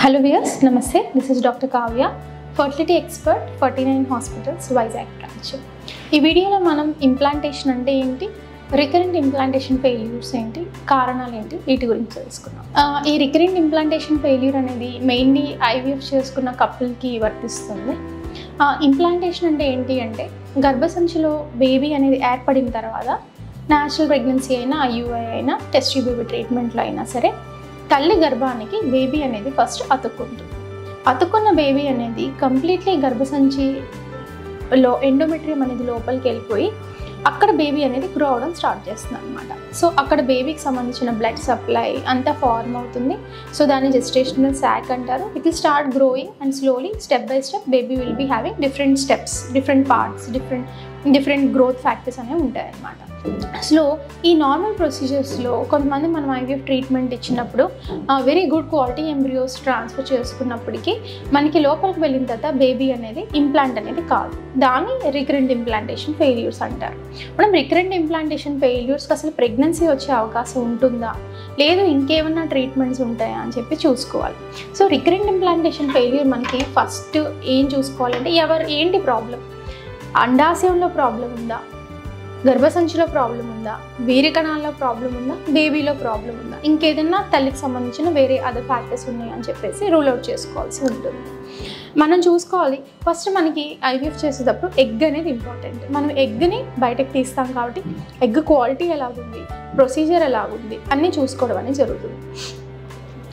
Hello viewers, Namaste. This is Dr. Kavya, fertility expert, 49 Hospitals, Vizag branch. ఈ వీడియోలో మనం implantation అంటే ఏంటి, రికరెంట్ ఇంప్లాంటేషన్ ఫెయిల్యూర్స్ ఏంటి, కారణాలు ఏంటి, వీటి గురించి తెలుసుకున్నాం. ఈ రికరెంట్ ఇంప్లాంటేషన్ ఫెయిల్యూర్ అనేది మెయిన్లీ IVF చేసుకున్న కపుల్కి వర్తిస్తుంది. ఇంప్లాంటేషన్ అంటే ఏంటి అంటే గర్భసంచిలో బేబీ అనేది ఏర్పడిన తర్వాత న్యాచురల్ ప్రెగ్నెన్సీ అయినా IUI అయినా టెస్ట్ ట్యూబ్ బేబీ ట్రీట్మెంట్లో అయినా సరే తల్లి గర్భానికి బేబీ అనేది ఫస్ట్ అతుక్కుంటుంది. అతుక్కున్న బేబీ అనేది కంప్లీట్లీ గర్భసంచిలో ఎండోమెట్రియం అనేది లోపలికి వెళ్ళిపోయి అక్కడ బేబీ అనేది గ్రో అవడం స్టార్ట్ చేస్తుంది అనమాట. సో అక్కడ బేబీకి సంబంధించిన బ్లడ్ సప్లై అంతా ఫార్మ్ అవుతుంది. సో దాన్ని జెస్టేషనల్ సాక్ అంటారు. It will start growing and slowly step by step baby will be having different steps, different parts, different growth factors అనేవి ఉంటాయి అన్నమాట. సో ఈ నార్మల్ ప్రొసీజర్స్లో కొంతమంది మనం IVF ట్రీట్మెంట్ ఇచ్చినప్పుడు very good quality embryos transfer చేసుకున్నప్పటికీ మనకి లోపలికి వెళ్ళిన తర్వాత బేబీ అనేది ఇంప్లాంట్ అనేది కాదు. దాన్ని రికరెంట్ ఇంప్లాంటేషన్ ఫెయిల్యూర్స్ అంటారు. మనం రికరెంట్ ఇంప్లాంటేషన్ ఫెయిల్యూర్స్కి అసలు ప్రెగ్నెన్సీ వచ్చే అవకాశం ఉంటుందా, లేదు ఇంకేమన్నా ట్రీట్మెంట్స్ ఉంటాయా అని చెప్పి చూసుకోవాలి. సో రికరెంట్ ఇంప్లాంటేషన్ ఫెయిల్యూర్ మనకి ఫస్ట్ ఏం చూసుకోవాలంటే ఏంటి ప్రాబ్లం, అండాశయంలో ప్రాబ్లం ఉందా, గర్భసంచిలో ప్రాబ్లం ఉందా, వీర్యకణాల్లో ప్రాబ్లం ఉందా, బేబీలో ప్రాబ్లం ఉందా, ఇంకేదన్నా తల్లికి సంబంధించిన వేరే అదర్ ఫ్యాక్టర్స్ ఉన్నాయి అని చెప్పేసి రూల్ అవుట్ చేసుకోవాల్సి ఉంటుంది. మనం చూసుకోవాలి ఫస్ట్ మనకి IVF చేసేటప్పుడు ఎగ్ అనేది ఇంపార్టెంట్. మనం ఎగ్ని బయటకు తీస్తాం కాబట్టి ఎగ్ క్వాలిటీ ఎలాగుంది, ప్రొసీజర్ ఎలాగుంది అన్నీ చూసుకోవడం అనేది జరుగుతుంది.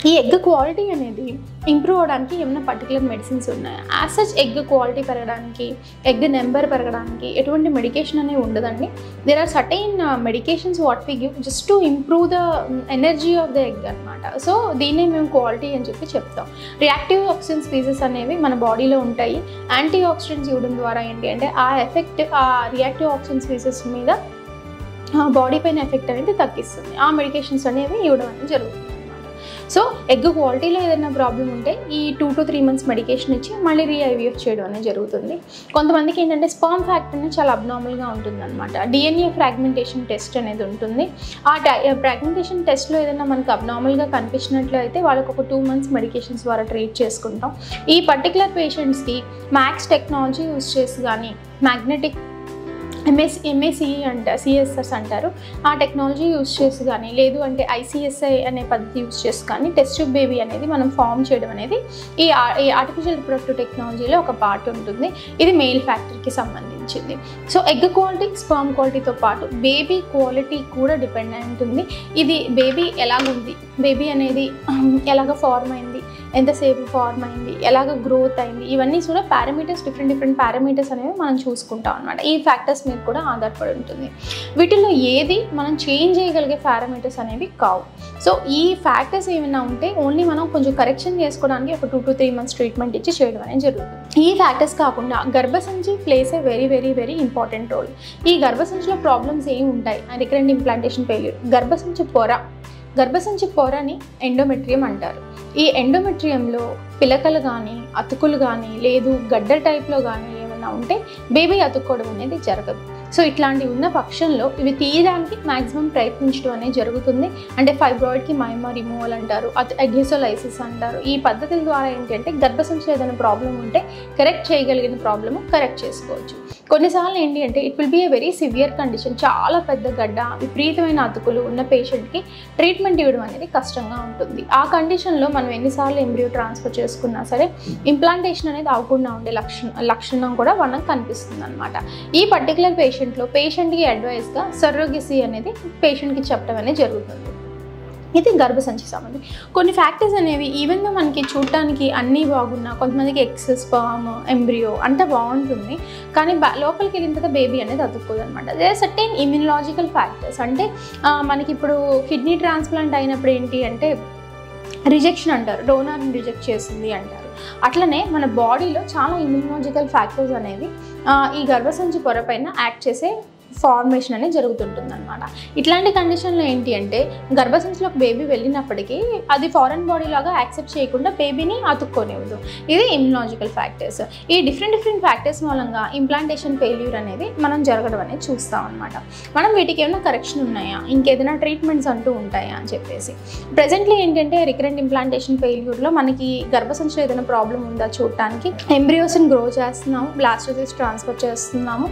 ఈ ఎగ్ క్వాలిటీ అనేది ఇంప్రూవ్ అవడానికి ఏమైనా పర్టికులర్ మెడిసిన్స్ ఉన్నాయా? యాజ్ సచ్ ఎగ్ క్వాలిటీ పెరగడానికి, ఎగ్ నెంబర్ పెరగడానికి ఎటువంటి మెడికేషన్ అనేది ఉండదండి. There are certain medications what we give just to improve the energy of the egg అనమాట. సో దీన్నే మేము క్వాలిటీ అని చెప్పి చెప్తాం. రియాక్టివ్ ఆక్సిజన్ స్పీసెస్ అనేవి మన బాడీలో ఉంటాయి. యాంటీ ఆక్సిడెంట్స్ ఇవ్వడం ద్వారా ఏంటి అంటే ఆ ఎఫెక్ట్, ఆ రియాక్టివ్ ఆక్సిజన్ స్పీసెస్ మీద బాడీ పైన ఎఫెక్ట్ అనేది తగ్గిస్తుంది. ఆ మెడికేషన్స్ అనేవి ఇవ్వడం అనేది జరుగుతుంది. సో ఎగ్ క్వాలిటీలో ఏదైనా ప్రాబ్లం ఉంటే ఈ 2 to 3 months మెడికేషన్ ఇచ్చి మళ్ళీ IVF చేయడం అనేది జరుగుతుంది. కొంతమందికి ఏంటంటే స్పర్మ్ ఫ్యాక్టర్ అనేది చాలా అబ్నార్మల్గా ఉంటుందన్నమాట. DNA ఫ్రాగ్మెంటేషన్ టెస్ట్ అనేది ఉంటుంది. ఆ ఫ్రాగ్మెంటేషన్ టెస్ట్లో ఏదైనా మనకు అబ్నార్మల్గా కనిపించినట్లు అయితే వాళ్ళకి ఒక 2 months మెడికేషన్స్ ద్వారా ట్రీట్ చేసుకుంటాం. ఈ పర్టికులర్ పేషెంట్స్కి మ్యాక్స్ టెక్నాలజీ యూజ్ చేసి కానీ మ్యాగ్నెటిక్ MACE అంటారు, CSS అంటారు, ఆ టెక్నాలజీ యూజ్ చేసి కానీ లేదు అంటే ICSI అనే పద్ధతి యూజ్ చేసి కానీ టెస్ట్ ట్యూబ్ బేబీ అనేది మనం ఫామ్ చేయడం అనేది ఈ ఆర్టిఫిషియల్ రిప్రొడక్టివ్ టెక్నాలజీలో ఒక పార్ట్ ఉంటుంది. ఇది మెయిల్ ఫ్యాక్టర్కి సంబంధించింది. సో ఎగ్ క్వాలిటీ, స్పర్మ్ క్వాలిటీతో పాటు బేబీ క్వాలిటీ కూడా డిపెండ్ అయి ఉంటుంది. ఇది బేబీ ఎలాగుంది, బేబీ అనేది ఎలాగ ఫార్మ్ అయింది, ఎంతసేపు ఫార్మ్ అయింది, ఎలాగ గ్రోత్ అయింది, ఇవన్నీ కూడా పారామీటర్స్, డిఫరెంట్ పారామీటర్స్ అనేవి మనం చూసుకుంటాం అనమాట. ఈ ఫ్యాక్టర్స్ మీద కూడా ఆధారపడి ఉంటుంది. వీటిల్లో ఏది మనం చేంజ్ చేయగలిగే పారామీటర్స్ అనేవి కావు. సో ఈ ఫ్యాక్టర్స్ ఏమైనా ఉంటే ఓన్లీ మనం కొంచెం కరెక్షన్ చేసుకోవడానికి ఒక 2 to 3 months ట్రీట్మెంట్ ఇచ్చి చేయడం అనేది జరుగుతుంది. ఈ ఫ్యాక్టర్స్ కాకుండా గర్భసంచి plays a very very very important role. ఈ గర్భసంచిలో ప్రాబ్లమ్స్ ఏమి ఉంటాయి? రికరెంట్ ఇంప్లాంటేషన్ ఫెయిల్యూర్, గర్భసంచి పొరని ఎండోమెట్రియం అంటారు. ఈ ఎండోమెట్రియంలో పిలకలు కానీ, అతుకులు కానీ, లేదు గడ్డ టైప్లో కానీ ఏమైనా ఉంటే బేబీ అతుక్కోవడం అనేది జరగదు. సో ఇట్లాంటివి ఉన్న పక్షంలో ఇవి తీయడానికి మ్యాక్సిమం ప్రయత్నించడం అనేది జరుగుతుంది. అంటే ఫైబ్రాయిడ్కి మైమా రిమూవల్ అంటారు, అడ్హిసోలైసిస్ అంటారు. ఈ పద్ధతుల ద్వారా ఏంటంటే గర్భసంచిలో ఏదైనా ప్రాబ్లం ఉంటే కరెక్ట్ చేయగలిగిన ప్రాబ్లము కరెక్ట్ చేసుకోవచ్చు. కొన్నిసార్లు ఏంటి అంటే it will be a very severe condition, చాలా పెద్ద గడ్డ, విపరీతమైన అతుకులు ఉన్న పేషెంట్కి ట్రీట్మెంట్ ఇవ్వడం అనేది కష్టంగా ఉంటుంది. ఆ కండిషన్లో మనం ఎన్నిసార్లు ఎంబ్రియో ట్రాన్స్ఫర్ చేసుకున్నా సరే ఇంప్లాంటేషన్ అనేది అవ్వకుండా ఉండే లక్షణం కూడా మనకు కనిపిస్తుంది అనమాట. ఈ పర్టికులర్ పేషెంట్కి అడ్వైస్గా సర్రోగసీ అనేది పేషెంట్కి చెప్పడం అనేది జరుగుతుంది. ఇది గర్భసంచి సంబంధం. కొన్ని ఫ్యాక్టర్స్ అనేవి ఈవెన్గా మనకి చూడటానికి అన్నీ బాగున్నా, కొంతమందికి ఎగ్స్, స్పర్మ్, ఎంబ్రియో అంతా బాగుంటుంది, కానీ లోపలికి వెళ్ళిన తర్వాత బేబీ అనేది అతుక్కోదు అనమాట. There are certain immunological factors. అంటే మనకి ఇప్పుడు కిడ్నీ ట్రాన్స్ప్లాంట్ అయినప్పుడు ఏంటి అంటే రిజెక్షన్ అంటారు, డోనర్ని రిజెక్ట్ చేసింది అంటారు. అట్లనే మన బాడీలో చాలా ఇమ్యూనలాజికల్ ఫ్యాక్టర్స్ అనేవి ఈ గర్భసంచి పొర పైన యాక్ట్ చేసే ఫార్మేషన్ అనేది జరుగుతుంటుంది అనమాట. ఇట్లాంటి కండిషన్లో ఏంటి అంటే గర్భసంచిలోకి బేబీ వెళ్ళినప్పటికీ అది ఫారెన్ బాడీ లాగా యాక్సెప్ట్ చేయకుండా బేబీని అతుక్కోనివ్వదు. ఇది ఇమ్యునాలజికల్ ఫ్యాక్టర్స్. ఈ డిఫరెంట్ ఫ్యాక్టర్స్ మూలంగా ఇంప్లాంటేషన్ ఫెయిల్యూర్ అనేది మనం జరగడం అనేది చూస్తాం అనమాట. మనం వీటికి ఏమైనా కరెక్షన్ ఉన్నాయా, ఇంకేదైనా ట్రీట్మెంట్స్ అంటూ ఉంటాయా అని చెప్పేసి. ప్రజెంట్లీ ఏంటంటే రికరెంట్ ఇంప్లాంటేషన్ ఫెయిల్యూర్లో మనకి గర్భసంచిలో ఏదైనా ప్రాబ్లం ఉందా చూడటానికి ఎంబ్రియోస్ని గ్రో చేస్తున్నాము, బ్లాస్టోసిస్ట్ ట్రాన్స్ఫర్ చేస్తున్నాము.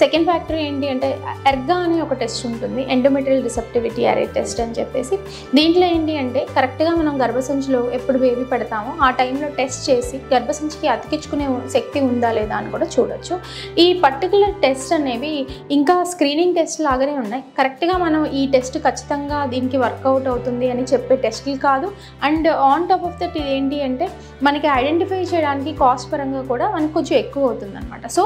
సెకండ్ ఫ్యాక్టర్ ఏంటి అంటే ఎర్గా అనే ఒక టెస్ట్ ఉంటుంది, ఎండోమెట్రియల్ రిసెప్టివిటీ అరే టెస్ట్ అని చెప్పేసి. దీంట్లో ఏంటి అంటే కరెక్ట్గా మనం గర్భసంచిలో ఎప్పుడు బేబీ పెడతామో ఆ టైంలో టెస్ట్ చేసి గర్భసంచికి అతికించుకునే శక్తి ఉందా లేదా అని కూడా చూడొచ్చు. ఈ పర్టికులర్ టెస్ట్ అనేవి ఇంకా స్క్రీనింగ్ టెస్ట్ లాగానే ఉన్నాయి. కరెక్ట్గా మనం ఈ టెస్ట్ ఖచ్చితంగా దీనికి వర్కౌట్ అవుతుంది అని చెప్పే టెస్టులు కాదు. And on top of that ఏంటి అంటే మనకి ఐడెంటిఫై చేయడానికి కాస్ట్ పరంగా కూడా మనకు కొంచెం ఎక్కువ అవుతుంది అనమాట. సో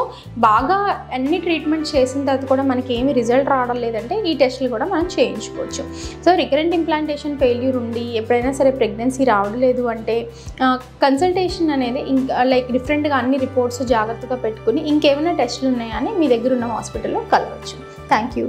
బాగా అన్ని ట్రీట్మెంట్ చేసిన తర్వాత కూడా మనకి ఏమి రిజల్ట్ రావడం లేదంటే ఈ టెస్టులు కూడా మనం చేయించుకోవచ్చు. సో రికరెంట్ ఇంప్లాంటేషన్ ఫెయిల్యూర్ ఉండి ఎప్పుడైనా సరే ప్రెగ్నెన్సీ రావట్లేదు అంటే కన్సల్టేషన్ అనేది ఇంకా లైక్ డిఫరెంట్గా అన్ని రిపోర్ట్స్ జాగ్రత్తగా పెట్టుకుని ఇంకేమైనా టెస్టులు ఉన్నాయా అని మీ దగ్గర ఉన్న హాస్పిటల్లో కలవచ్చు. Thank you.